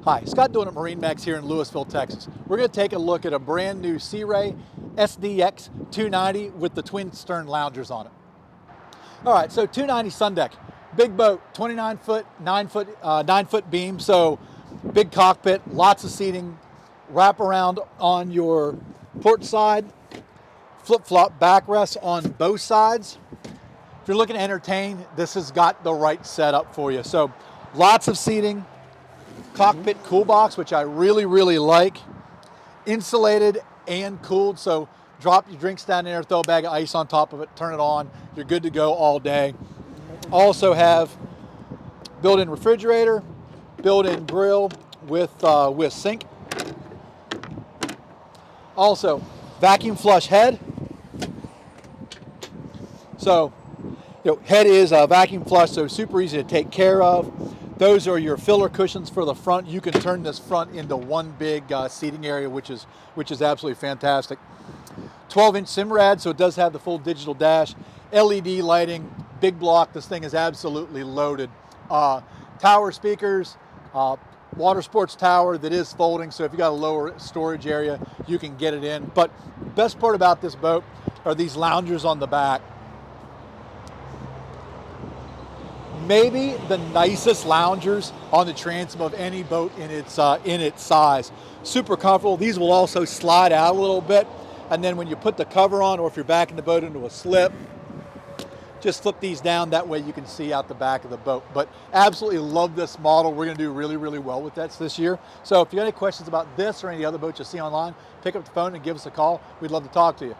Hi, Scott doing at MarineMax here in Lewisville, Texas. We're going to take a look at a brand new Sea Ray SDX 290 with the twin stern loungers on it. All right, so 290 sun deck, big boat, 29 foot, 9 foot beam, so big cockpit, lots of seating, wrap around on your port side, flip-flop backrests on both sides. If you're looking to entertain, this has got the right setup for you. So lots of seating, cockpit cool box, which I really like, insulated and cooled, so drop your drinks down there, throw a bag of ice on top of it, turn it on, you're good to go all day. Also have built-in refrigerator, built-in grill with sink. Also vacuum flush head. So head is vacuum flush, so super easy to take care of. Those are your filler cushions for the front. You can turn this front into one big seating area, which is absolutely fantastic. 12-inch Simrad, so it does have the full digital dash. LED lighting, big block. This thing is absolutely loaded. Tower speakers, water sports tower that is folding, so if you got a lower storage area, you can get it in. But best part about this boat are these loungers on the back. Maybe the nicest loungers on the transom of any boat in its size. Super comfortable. These will also slide out a little bit, and then when you put the cover on, or if you're backing the boat into a slip, just flip these down. That way you can see out the back of the boat. But absolutely love this model. We're going to do really well with that this year. So if you got any questions about this or any other boats you see online, pick up the phone and give us a call. We'd love to talk to you.